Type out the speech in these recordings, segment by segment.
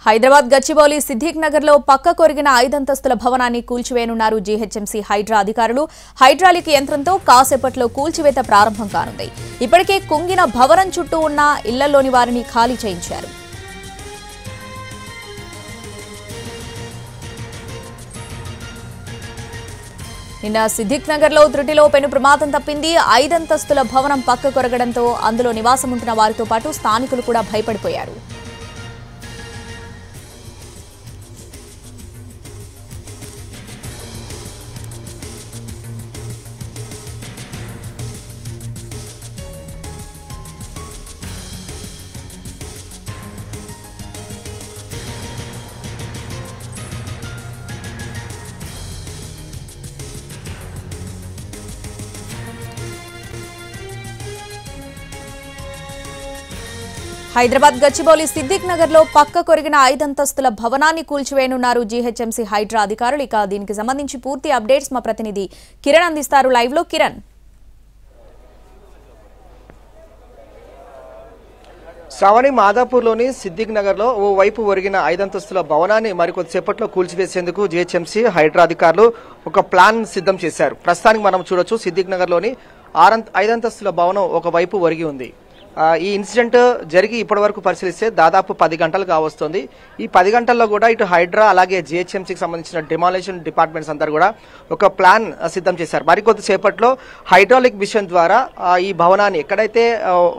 హైదరాబాద్ గచ్చిబౌలి సిద్దిక్ నగర్ లో పక్క కొరిగిన 5 అంతస్తుల భవనాన్ని కూల్చివేయనున్నారు జీహెచ్ఎంసీ హైడ్రా అధికారులు. హైడ్రాలిక్ యంత్రంతో కాసేపట్లో కూల్చివేత ప్రారంభం కానుంది. ఇప్పటికే కుంగిన భవనం చుట్టూ ఉన్న ఇళ్లలోని వారిని ఖాళీ చేయించారు. నిన్న సిద్దిక్ నగర్ లో త్రుటిలో పెను ప్రమాదం తప్పింది. 5 అంతస్తుల భవనం పక్క కొరగడంతో అందులో నివాసం ఉంటున్న వారితో పాటు స్థానికులు కూడా భయపడిపోయారు. హైదరాబాద్ గచ్చిబౌలి సిద్దిక్ నగర్ లో పక్క కొరిగిన 5 అంతస్తుల భవనాన్ని కూల్చివేయనున్నారు జీహెచ్ఎంసీ హైడ్రా అధికారులు. ఇక దీనికి సంబంధించి పూర్తి అప్డేట్స్ మా ప్రతినిధి కిరణ్ అందిస్తారు లైవ్ లో. కిరణ్, శ్రావణి, మాదాపూర్లోని సిద్దిక్ నగర్లో ఓ వైపు ఒరిగిన 5 అంతస్తుల భవనాన్ని మరికొద్దిసేపట్లో కూల్చివేసేందుకు జీహెచ్ఎంసీ హైడ్రా అధికారులు ఒక ప్లాన్ సిద్ధం చేశారు. ప్రస్తుతానికి మనం చూడొచ్చు, సిద్దిక్ నగర్లోని 5 అంతస్తుల భవనం ఒక వైపు ఒరిగి ఉంది. ఈ ఇన్సిడెంట్ జరిగి ఇప్పటి వరకు పరిశీలిస్తే దాదాపు 10 గంటలు కావస్తుంది. ఈ 10 గంటల్లో కూడా ఇటు హైడ్రా అలాగే జిహెచ్ఎంసీకి సంబంధించిన డిమాలిషన్ డిపార్ట్మెంట్స్ అందరూ కూడా ఒక ప్లాన్ సిద్ధం చేశారు. మరికొద్దిసేపట్లో హైడ్రాలిక్ మిషన్ ద్వారా ఈ భవనాన్ని ఎక్కడైతే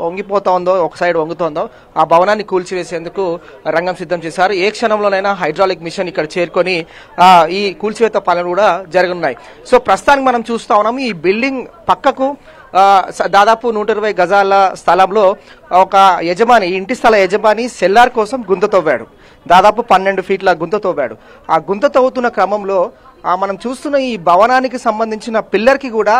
వంగిపోతా ఉందో, ఒక సైడ్ వంగుతోందో ఆ భవనాన్ని కూల్చివేసేందుకు రంగం సిద్ధం చేశారు. ఏ క్షణంలోనైనా హైడ్రాలిక్ మిషన్ ఇక్కడ చేరుకొని ఈ కూల్చివేత పనులు కూడా జరగనున్నాయి. సో ప్రస్తుతానికి మనం చూస్తా ఉన్నాము, ఈ బిల్డింగ్ పక్కకు దాదాపు 120 గజాల స్థలంలో ఒక యజమాని, ఇంటి స్థల యజమాని సెల్లార్ కోసం గుంత తవ్వాడు. దాదాపు 12 ఫీట్ల గుంత తవ్వాడు. ఆ గుంత తవ్వుతున్న క్రమంలో మనం చూస్తున్న ఈ భవనానికి సంబంధించిన పిల్లర్కి కూడా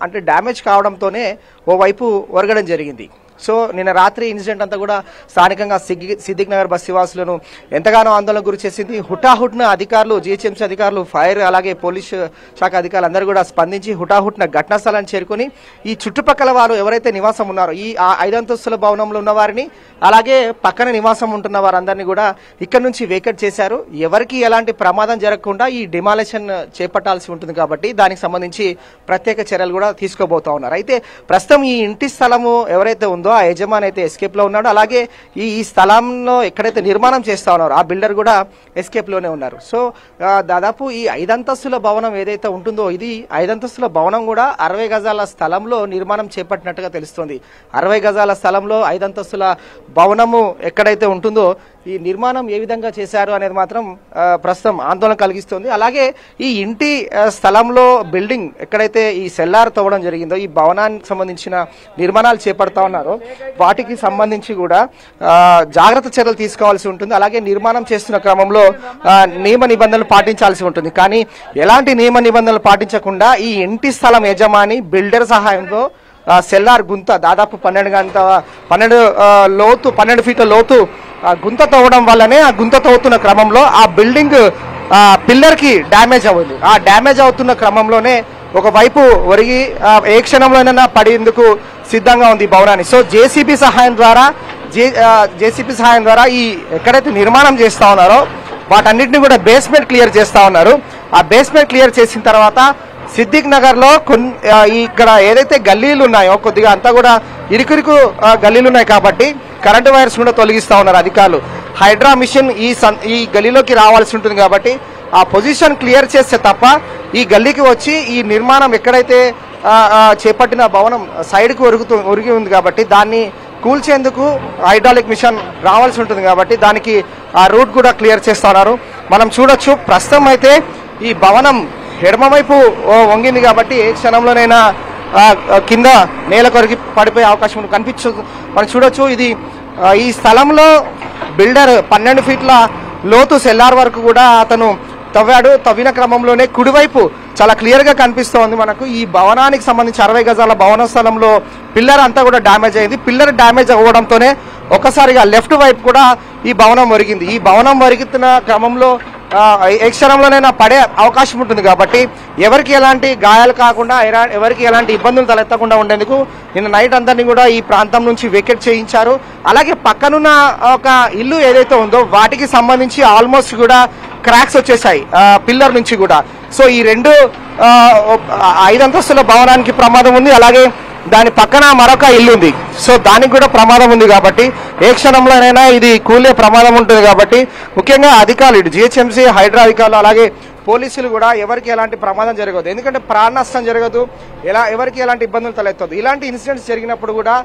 అంటే డ్యామేజ్ కావడంతోనే ఓవైపు ఒరగడం జరిగింది. సో నిన్న రాత్రి ఇన్సిడెంట్ అంతా కూడా స్థానికంగా సిద్దిక్ నగర్ బస్తివాసులను ఎంతగానో ఆందోళనకు గురి చేసింది. హుటాహుట్న అధికారులు, జిహెచ్ఎంసీ అధికారులు, ఫైర్ అలాగే పోలీస్ శాఖ అధికారులు అందరూ కూడా స్పందించి హుటాహుట్న ఘటనా స్థలాన్ని చేరుకొని ఈ చుట్టుపక్కల వారు ఎవరైతే నివాసం ఉన్నారో ఈ 5 అంతస్తుల భవనంలో ఉన్న వారిని అలాగే పక్కన నివాసం ఉంటున్న వారందరినీ కూడా ఇక్కడ నుంచి వేకెట్ చేశారు. ఎవరికి ఎలాంటి ప్రమాదం జరగకుండా ఈ డిమాలిషన్ చేపట్టాల్సి ఉంటుంది కాబట్టి దానికి సంబంధించి ప్రత్యేక చర్యలు కూడా తీసుకోబోతా ఉన్నారు. అయితే ప్రస్తుతం ఈ ఇంటి స్థలము ఎవరైతే ఉందో ఆ యజమాని అయితే ఎస్కేప్ లో ఉన్నాడు. అలాగే ఈ స్థలంలో ఎక్కడైతే నిర్మాణం చేస్తా ఉన్నారో ఆ బిల్డర్ కూడా ఎస్కేప్ లోనే ఉన్నారు. సో దాదాపు ఈ 5 అంతస్తుల భవనం ఏదైతే ఉంటుందో ఇది 5 అంతస్తుల భవనం కూడా 60 గజాల స్థలంలో నిర్మాణం చేపట్టినట్టుగా తెలుస్తుంది. 60 గజాల స్థలంలో 5 అంతస్తుల భవనము ఎక్కడైతే ఉంటుందో ఈ నిర్మాణం ఏ విధంగా చేశారు అనేది మాత్రం ప్రస్తుతం ఆందోళన కలిగిస్తుంది. అలాగే ఈ ఇంటి స్థలంలో బిల్డింగ్ ఎక్కడైతే ఈ సెల్లార్ తవ్వడం జరిగిందో ఈ భవనానికి సంబంధించిన నిర్మాణాలు చేపడతా ఉన్నారో వాటికి సంబంధించి కూడా జాగ్రత్త చర్యలు తీసుకోవాల్సి ఉంటుంది. అలాగే నిర్మాణం చేస్తున్న క్రమంలో నియమ నిబంధనలు పాటించాల్సి ఉంటుంది. కానీ ఎలాంటి నియమ నిబంధనలు పాటించకుండా ఈ ఇంటి స్థలం యజమాని బిల్డర్ సహాయంతో సెల్లార్ గుంత దాదాపు 12 ఫీట్ల లోతు గుంత తవ్వడం వల్లనే ఆ గుంత తవ్వుతున్న క్రమంలో ఆ బిల్డింగ్ పిల్లర్ కి డ్యామేజ్ అవ్వదు. ఆ డ్యామేజ్ అవుతున్న క్రమంలోనే ఒకవైపు ఒరిగి ఏ క్షణంలోనైనా పడేందుకు సిద్ధంగా ఉంది భవనాన్ని. సో జేసీబీ సహాయం ద్వారా ఈ ఎక్కడైతే నిర్మాణం చేస్తా ఉన్నారో వాటన్నిటిని కూడా బేస్మెంట్ క్లియర్ చేస్తా ఉన్నారు. ఆ బేస్మెంట్ క్లియర్ చేసిన తర్వాత సిద్దిక్ నగర్ లో ఇక్కడ ఏదైతే గల్లీలు ఉన్నాయో కొద్దిగా అంతా కూడా ఇరుకురుకు గల్లీలు ఉన్నాయి కాబట్టి కరెంటు వైర్స్ కూడా తొలగిస్తా ఉన్నారు అధికారులు. హైడ్రా మిషన్ ఈ గల్లీలోకి రావాల్సి ఉంటుంది కాబట్టి ఆ పొజిషన్ క్లియర్ చేస్తే తప్ప ఈ గల్లీకి వచ్చి ఈ నిర్మాణం ఎక్కడైతే చేపట్టిన భవనం సైడ్కు ఒరిగి ఉంది కాబట్టి దాన్ని కూల్చేందుకు హైడ్రాలిక్ మిషన్ రావాల్సి ఉంటుంది కాబట్టి దానికి ఆ రూట్ కూడా క్లియర్ చేస్తా ఉన్నారు. మనం చూడొచ్చు, ప్రస్తుతం అయితే ఈ భవనం ఎడమ వైపు వంగింది కాబట్టి ఏ క్షణంలోనైనా కింద నేల కొరికి పడిపోయే అవకాశం కనిపించదు. మనం చూడొచ్చు, ఇది ఈ స్థలంలో బిల్డర్ 12 ఫీట్ల లోతు సెల్లార్ వరకు కూడా అతను తవ్వాడు. తవ్విన క్రమంలోనే కుడివైపు చాలా క్లియర్ గా కనిపిస్తోంది మనకు ఈ భవనానికి సంబంధించి 60 గజాల భవన స్థలంలో పిల్లర్ అంతా కూడా డ్యామేజ్ అయింది. పిల్లర్ డ్యామేజ్ అవ్వడంతోనే ఒక్కసారిగా లెఫ్ట్ వైపు కూడా ఈ భవనం ఒరిగింది. ఈ భవనం ఒరుగుతున్న క్రమంలో ఏ క్షణంలోనైనా పడే అవకాశం ఉంటుంది కాబట్టి ఎవరికి ఎలాంటి గాయాలు కాకుండా ఎవరికి ఎలాంటి ఇబ్బందులు తలెత్తకుండా ఉండేందుకు నిన్న నైట్ అందరినీ కూడా ఈ ప్రాంతం నుంచి వెకెట్ చేయించారు. అలాగే పక్కనున్న ఒక ఇల్లు ఏదైతే ఉందో వాటికి సంబంధించి ఆల్మోస్ట్ కూడా క్రాక్స్ వచ్చేసాయి పిల్లర్ నుంచి కూడా. సో ఈ రెండు 5 అంతస్తుల భవనానికి ప్రమాదం ఉంది, అలాగే దాని పక్కన మరొక ఇల్లు ఉంది. సో దానికి కూడా ప్రమాదం ఉంది కాబట్టి ఏ క్షణంలోనైనా ఇది కూలే ప్రమాదం ఉంటుంది కాబట్టి ముఖ్యంగా అధికారులు ఇటు జిహెచ్ఎంసీ హైడ్రా అధికారులు అలాగే పోలీసులు కూడా ఎవరికి ఎలాంటి ప్రమాదం జరగదు, ఎందుకంటే ప్రాణ నష్టం జరగదు, ఎవరికి ఎలాంటి ఇబ్బందులు తలెత్తదు. ఇలాంటి ఇన్సిడెంట్స్ జరిగినప్పుడు కూడా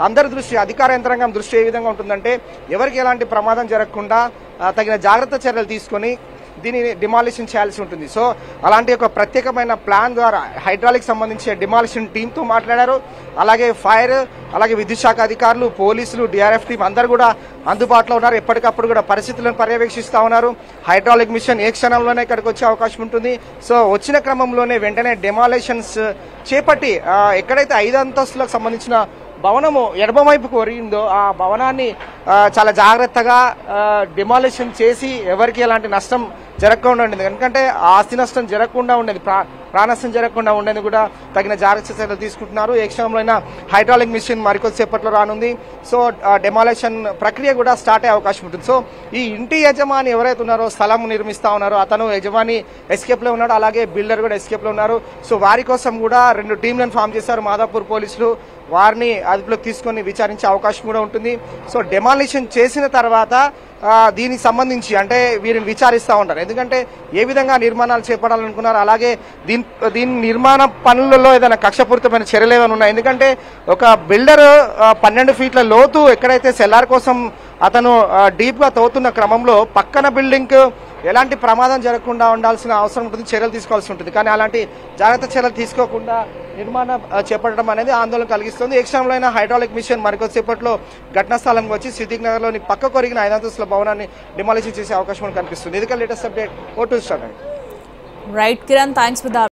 అందరి దృష్టి, అధికార యంత్రాంగం దృష్టి ఏ విధంగా ఉంటుందంటే ఎవరికి ఎలాంటి ప్రమాదం జరగకుండా తగిన జాగ్రత్త చర్యలు తీసుకొని దీనిని డిమాలిషన్ చేయాల్సి ఉంటుంది. సో అలాంటి ఒక ప్రత్యేకమైన ప్లాన్ ద్వారా హైడ్రాలిక్ సంబంధించి డిమాలిషన్ టీంతో మాట్లాడారు. అలాగే ఫైర్, అలాగే విద్యుత్ శాఖ అధికారులు, పోలీసులు, డిఆర్ఎఫ్ టీం అందరూ కూడా అందుబాటులో ఉన్నారు. ఎప్పటికప్పుడు కూడా పరిస్థితులను పర్యవేక్షిస్తూ ఉన్నారు. హైడ్రాలిక్ మిషన్ ఏ క్షణంలోనే ఇక్కడికి వచ్చే అవకాశం ఉంటుంది. సో వచ్చిన క్రమంలోనే వెంటనే డిమాలిషన్స్ చేపట్టి ఎక్కడైతే 5 అంతస్తులకు సంబంధించిన భవనము ఎడమవైపుకు ఒరిగిందో ఆ భవనాన్ని చాలా జాగ్రత్తగా డిమాలిషన్ చేసి ఎవరికి ఎలాంటి నష్టం జరగకుండా ఉండేది, ఎందుకంటే ఆస్తి నష్టం జరగకుండా ఉండేది, ప్రాణ నష్టం జరగకుండా ఉండేది కూడా తగిన జాగ్రత్త చర్యలు తీసుకుంటున్నారు. ఏ క్షణంలో అయినా హైడ్రాలిక్ మిషన్ మరికొద్దిసేపట్లో రానుంది. సో డెమాలిషన్ ప్రక్రియ కూడా స్టార్ట్ అయ్యే అవకాశం ఉంటుంది. సో ఈ ఇంటి యజమాని ఎవరైతే ఉన్నారో, స్థలం నిర్మిస్తా ఉన్నారో అతను యజమాని ఎస్కేప్ లో ఉన్నాడు, అలాగే బిల్డర్ కూడా ఎస్కేప్ లో ఉన్నారు. సో వారి కోసం కూడా 2 టీంలను ఫామ్ చేశారు మాదాపూర్ పోలీసులు. వారిని అదుపులోకి తీసుకొని విచారించే అవకాశం కూడా ఉంటుంది. సో డెమాలిషన్ చేసిన తర్వాత దీనికి సంబంధించి అంటే వీరిని విచారిస్తూ ఉంటారు, ఎందుకంటే ఏ విధంగా నిర్మాణాలు చేపట్టాలనుకున్నారు, అలాగే దీని నిర్మాణ పనులలో ఏదైనా కక్షపూరితమైన చర్యలు ఏమైనా ఉన్నాయి. ఎందుకంటే ఒక బిల్డర్ 12 ఫీట్ల లోతు ఎక్కడైతే సెల్లార్ కోసం అతను డీప్ గా తవ్వుతున్న క్రమంలో పక్కన బిల్డింగ్ ఎలాంటి ప్రమాదం జరగకుండా ఉండాల్సిన అవసరం ఉంటుంది, చర్యలు తీసుకోవాల్సి ఉంటుంది. కానీ అలాంటి జాగ్రత్త చర్యలు తీసుకోకుండా నిర్మాణం చేపట్టడం అనేది ఆందోళన కలిగిస్తుంది. ఏ క్షణంలో అయినా హైడ్రాలిక్ మిషన్ మరికొద్దిసేపట్లో ఘటనా స్థలంకి వచ్చి సిద్దిక్ నగర్ లోని పక్క కొరిగిన 5 అంతస్తుల భవనాన్ని డిమాలిషన్ చేసే అవకాశం కనిపిస్తుంది. ఇది latest update. O2 star. Right Kiran, thanks for the